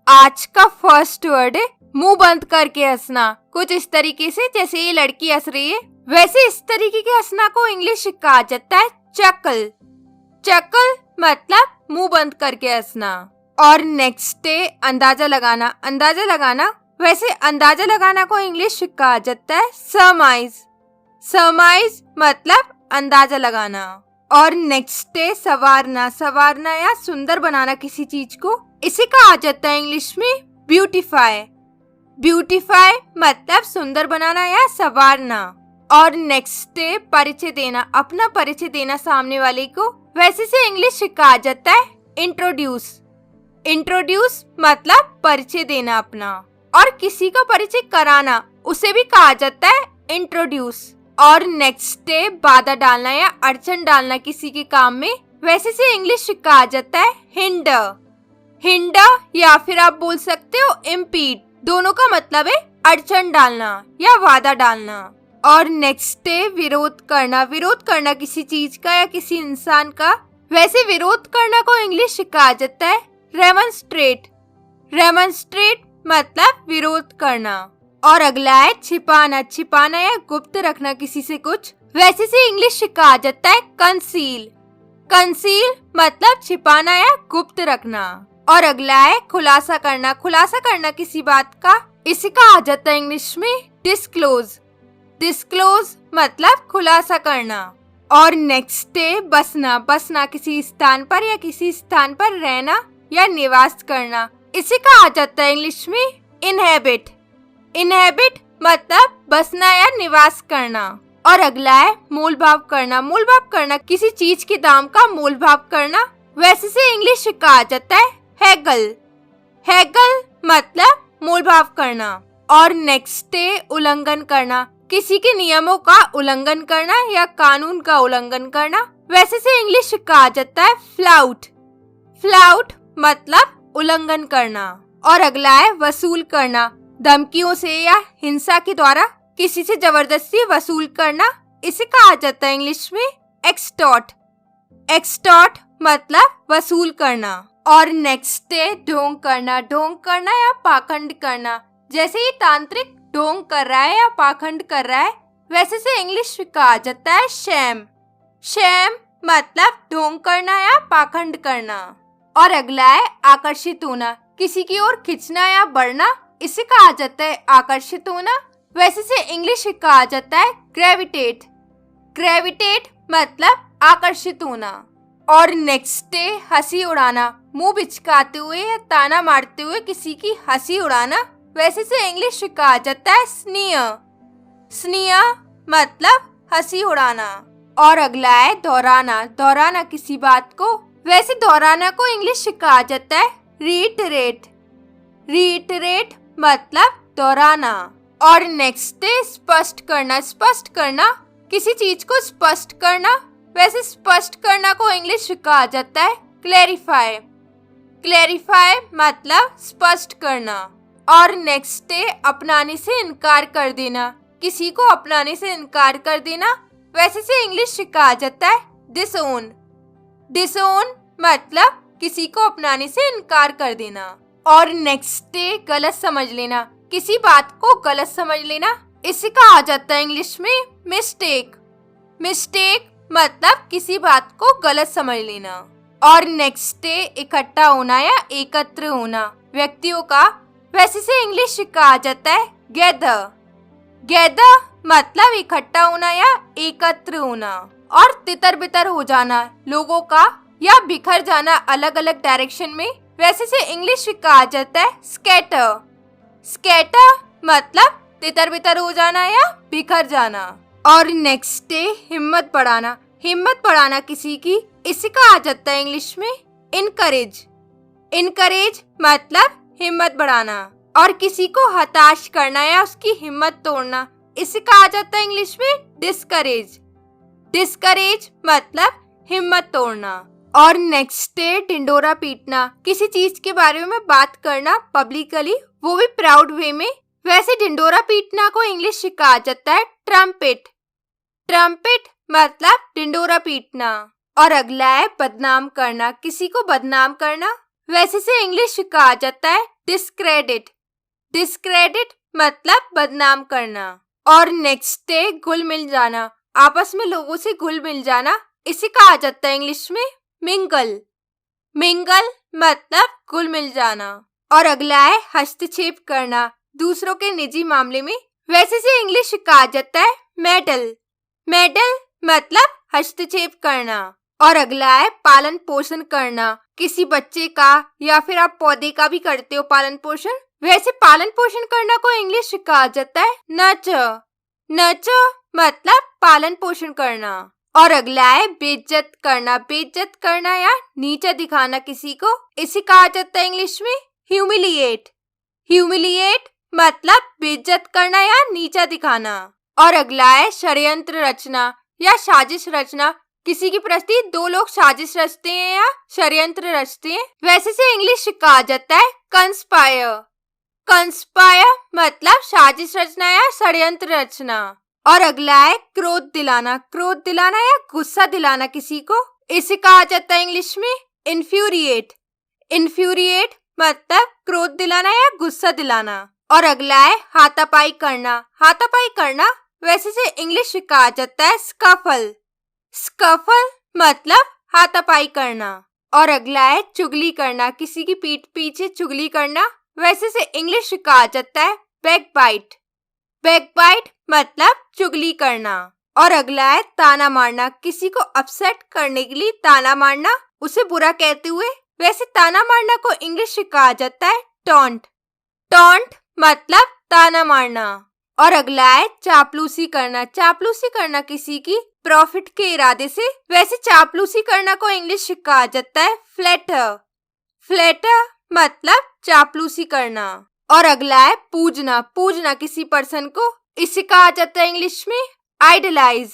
आज का first word है मुंह बंद करके हंसना। कुछ इस तरीके से जैसे ये लड़की हंस रही है, वैसे इस तरीके के हंसना को इंग्लिश कहा जाता है चकल। चकल मतलब मुंह बंद करके हंसना। और नेक्स्ट है अंदाजा लगाना। अंदाजा लगाना, वैसे अंदाजा लगाना को इंग्लिश कहा जाता है सरमाइज। सरमाइज मतलब अंदाजा लगाना। और नेक्स्ट है संवारना। संवारना या सुंदर बनाना किसी चीज को, इसे कहा जाता है इंग्लिश में ब्यूटीफाई। ब्यूटीफाई मतलब सुंदर बनाना या संवारना। और नेक्स्ट है परिचय देना। अपना परिचय देना सामने वाले को, वैसे से इंग्लिश कहा जाता है इंट्रोड्यूस। इंट्रोड्यूस मतलब परिचय देना अपना। और किसी का परिचय कराना, उसे भी कहा जाता है इंट्रोड्यूस। और नेक्स्ट है बाधा डालना या अड़चन डालना किसी के काम में, वैसे से इंग्लिश कहा जाता है हिंडर। हिंडर या फिर आप बोल सकते हो इम्पीड, दोनों का मतलब है अड़चन डालना या बाधा डालना। और नेक्स्ट है विरोध करना। विरोध करना किसी चीज का या किसी इंसान का, वैसे विरोध करना को इंग्लिश कहा जाता है रेमोन्स्ट्रेट। रेमोन्स्ट्रेट मतलब विरोध करना। और अगला है छिपाना। छिपाना या गुप्त रखना किसी से कुछ, वैसे से इंग्लिश कहा जाता है कंसील। कंसील मतलब छिपाना या गुप्त रखना। और अगला है खुलासा करना। खुलासा करना किसी बात का, इसे कहा जाता है इंग्लिश में डिस्क्लोज। डिस्क्लोज मतलब खुलासा करना। और नेक्स्ट है बसना। बसना किसी स्थान पर या किसी स्थान पर रहना या निवास करना, इसे कहा जाता है इंग्लिश में इनहेबिट। इनहेबिट मतलब बसना या निवास करना। और अगला है मोल भाव करना। मोल भाव करना किसी चीज के दाम का मोल भाव करना, वैसे से इंग्लिश कहा जाता है हैगल। हैगल मतलब मोल भाव करना। और नेक्स्ट है उल्लंघन करना। किसी के नियमों का उल्लंघन करना या कानून का उल्लंघन करना, वैसे से इंग्लिश कहा जाता है फ्लाउट। फ्लाउट मतलब उल्लंघन करना। और अगला है वसूल करना। धमकियों से या हिंसा के द्वारा किसी से जबरदस्ती वसूल करना, इसे कहा जाता है इंग्लिश में एक्सटॉर्ट। एक्सटॉर्ट मतलब वसूल करना। और नेक्स्ट है ढोंग करना। ढोंग करना या पाखंड करना, जैसे ये तांत्रिक ढोंग कर रहा है या पाखंड कर रहा है, वैसे से इंग्लिश कहा जाता है शैम। शैम मतलब ढोंग करना या पाखंड करना। और अगला है आकर्षित होना। किसी की ओर खींचना या बढ़ना, इसे कहा जाता है आकर्षित होना, वैसे से इंग्लिश कहा जाता है ग्रेविटेट। ग्रेविटेट मतलब आकर्षित होना। और नेक्स्ट है हंसी उड़ाना। मुंह बिचकाते हुए या ताना मारते हुए किसी की हंसी उड़ाना, वैसे से इंग्लिश कहा जाता है स्नीयर। स्नीयर मतलब हंसी उड़ाना। और अगला है दोहराना। दोहराना किसी बात को, वैसे दोहराना को इंग्लिश कहा जाता है रीइटरेट। रीइटरेट मतलब दोहराना। और नेक्स्ट है स्पष्ट करना। स्पष्ट करना किसी चीज को स्पष्ट करना, वैसे स्पष्ट करना को इंग्लिश कहा जाता है क्लैरिफाई। क्लैरिफाई मतलब स्पष्ट करना। और नेक्स्ट है अपनाने से इनकार कर देना। किसी को अपनाने से इनकार कर देना, वैसे से इंग्लिश कहा जाता है डिसोन। डिसोन मतलब किसी को अपनाने से इनकार कर देना। और नेक्स्ट है गलत समझ लेना। किसी बात को गलत समझ लेना, इसे कहा जाता है इंग्लिश में मिस्टेक। मिस्टेक मतलब किसी बात को गलत समझ लेना। और नेक्स्ट है इकट्ठा होना या एकत्र होना व्यक्तियों का, वैसे से इंग्लिश कहा जाता है गैदर। गैदर मतलब इकट्ठा होना या एकत्र होना। और तितर बितर हो जाना लोगों का या बिखर जाना अलग अलग डायरेक्शन में, वैसे से इंग्लिश कहा जाता है स्कैटर। स्कैटर मतलब तितर बितर हो जाना या बिखर जाना। और नेक्स्ट है हिम्मत बढ़ाना। हिम्मत बढ़ाना किसी की, इसे कहा जाता है इंग्लिश में इनकरेज। इनकरेज मतलब हिम्मत बढ़ाना। और किसी को हताश करना या उसकी हिम्मत तोड़ना, इसे कहा जाता है इंग्लिश में डिस्करेज। डिस्करेज मतलब हिम्मत तोड़ना। और नेक्स्ट है ढिंडोरा पीटना। किसी चीज के बारे में बात करना पब्लिकली, वो भी प्राउड वे में, वैसे ढिंडोरा पीटना को इंग्लिश कहा जाता है ट्रम्पेट। ट्रम्पेट मतलब ढिंडोरा पीटना। और अगला है बदनाम करना। किसी को बदनाम करना, वैसे से इंग्लिश कहा जाता है डिस्क्रेडिट। डिस्क्रेडिट मतलब बदनाम करना। और नेक्स्ट डे घुल मिल जाना, आपस में लोगों से घुल मिल जाना, इसे कहा जाता है इंग्लिश में मिंगल। मिंगल मतलब घुल मिल जाना। और अगला है हस्तक्षेप करना दूसरों के निजी मामले में, वैसे से इंग्लिश कहा जाता है मेडल। मेडल मतलब हस्तक्षेप करना। और अगला है पालन पोषण करना, किसी बच्चे का या फिर आप पौधे का भी करते हो पालन पोषण, वैसे पालन पोषण करना को इंग्लिश कहा जाता है नर्चर। नर्चर मतलब पालन पोषण करना। और अगला है बेइज्जत करना। बेइज्जत करना या नीचा दिखाना किसी को, इसे कहा जाता है इंग्लिश में ह्यूमिलिएट। ह्यूमिलिएट मतलब बेइज्जत करना या नीचा दिखाना। और अगला है षड्यंत्र रचना या साजिश रचना, किसी के प्रति दो लोग साजिश रचते हैं या षड्यंत्र रचते हैं, वैसे से इंग्लिश कहा जाता है कंस्पायर। कंस्पायर मतलब साजिश रचना या षड्यंत्र रचना। और अगला है क्रोध दिलाना। क्रोध दिलाना या गुस्सा दिलाना किसी को, इसे कहा जाता है इंग्लिश में इन्फ्यूरिएट। इन्फ्यूरिएट मतलब क्रोध दिलाना या गुस्सा दिलाना। और अगला है हाथापाई करना। हाथापाई करना वैसे से इंग्लिश कहा जाता है स्कफल। स्कफल मतलब हाथापाई करना। और अगला है चुगली करना, किसी की पीठ पीछे चुगली करना, वैसे से इंग्लिश कहा जाता है बैकबाइट। बैकबाइट मतलब चुगली करना। और अगला है ताना मारना, किसी को अपसेट करने के लिए ताना मारना, उसे बुरा कहते हुए, वैसे ताना मारना को इंग्लिश कहा जाता है टॉन्ट। टॉन्ट मतलब ताना मारना। और अगला है चापलूसी करना। चापलूसी करना किसी की प्रॉफिट के इरादे से, वैसे चापलूसी करना को इंग्लिश कहा जाता है फ्लैटर। फ्लैटर मतलब चापलूसी करना। और अगला है पूजना। पूजना किसी पर्सन को, इसे कहा जाता है इंग्लिश में आइडलाइज।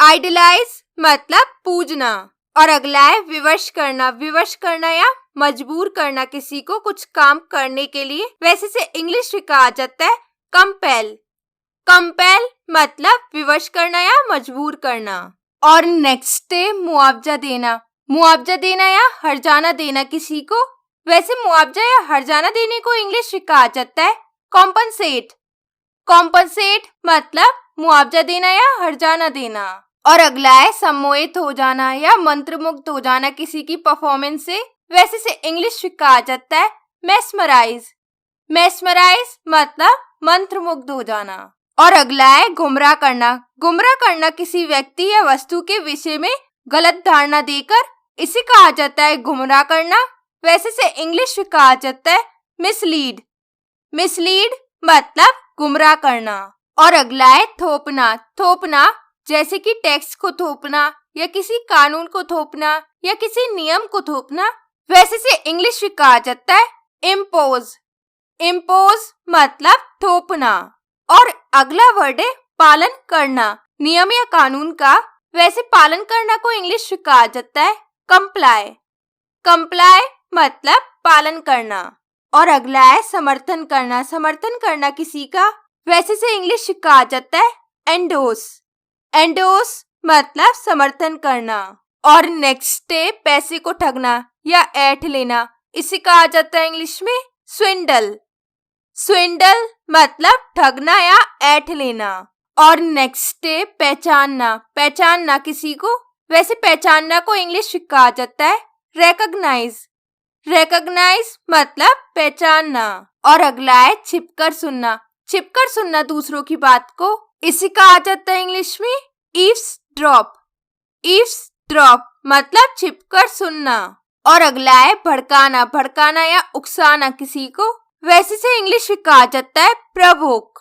आइडलाइज मतलब पूजना। और अगला है विवश करना। विवश करना या मजबूर करना किसी को कुछ काम करने के लिए, वैसे से इंग्लिश कहा जाता है कंपेल। कंपेल मतलब विवश करना या मजबूर करना। और नेक्स्ट है मुआवजा देना। मुआवजा देना या हर्जाना देना किसी को, वैसे मुआवजा या हर्जाना देने को इंग्लिश कहा जाता है कॉम्पनसेट। कॉम्पनसेट मतलब मुआवजा देना या हर्जाना देना। और अगला है सम्मोहित हो जाना या मंत्रमुग्ध हो जाना किसी की परफॉर्मेंस से, वैसे से इंग्लिश कहा जाता है मेस्मराइज। मेस्मराइज मतलब मंत्रमुग्ध हो जाना। और अगला है गुमराह करना। गुमराह करना किसी व्यक्ति या वस्तु के विषय में गलत धारणा देकर, इसे कहा जाता है गुमराह करना, वैसे से इंग्लिश कहा जाता है मिसलीड। मिसलीड मतलब गुमराह करना। और अगला है थोपना। थोपना जैसे कि टैक्स को थोपना या किसी कानून को थोपना या किसी नियम को थोपना, वैसे से इंग्लिश कहा जाता है इम्पोज। इम्पोज मतलब थोपना। और अगला वर्ड है पालन करना, नियम या कानून का, वैसे पालन करना को इंग्लिश कहा जाता है कंप्लाई। कंप्लाई मतलब पालन करना। और अगला है समर्थन करना। समर्थन करना किसी का, वैसे से इंग्लिश कहा जाता है एंडोस। एंडोस मतलब समर्थन करना। और नेक्स्ट है पैसे को ठगना या ऐंठ लेना, इसे कहा जाता है इंग्लिश में स्विंडल। स्विंडल मतलब ठगना या ऐंठ लेना। और नेक्स्ट है पहचानना। पहचानना किसी को, वैसे पहचानना को इंग्लिश कहा जाता है रिकॉग्नाइज। रिकॉग्नाइज मतलब पहचानना। और अगला है छिपकर सुनना। छिपकर सुनना दूसरों की बात को, इसे कहा जाता है इंग्लिश में ईव्सड्रॉप। ईव्सड्रॉप मतलब छिपकर सुनना। और अगला है भड़काना। भड़काना या उकसाना किसी को, वैसे से इंग्लिश में कहा जाता है प्रवोक।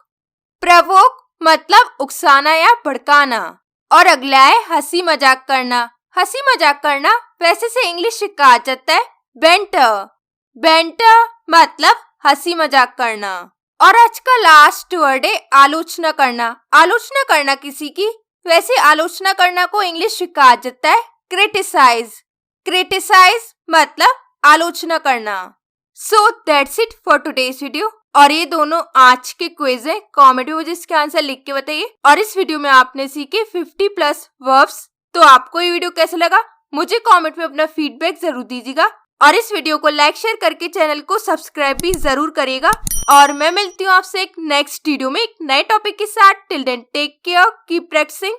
प्रवोक मतलब उकसाना या भड़काना। और अगला है हंसी मजाक करना। हंसी मजाक करना वैसे से इंग्लिश में कहा जाता है बेंटर। बेंटर मतलब हंसी मजाक करना। और आज का लास्ट वर्ड है आलोचना करना। आलोचना करना किसी की, वैसे आलोचना करना को इंग्लिश में कहा जाता है क्रिटिसाइज। क्रिटिसाइज मतलब आलोचना करना। So that's it for today's video. और ये दोनों आज के क्विज है, कमेंट में मुझे इसके आंसर लिख के बताइए। और इस वीडियो में आपने सीखे 50+ वर्ब्स। तो आपको ये वीडियो कैसा लगा मुझे कमेंट में अपना फीडबैक जरूर दीजिएगा। और इस वीडियो को लाइक शेयर करके चैनल को सब्सक्राइब भी जरूर करेगा। और मैं मिलती हूँ आपसे एक नेक्स्ट वीडियो में एक नए टॉपिक के साथ। Till then take care, keep practising.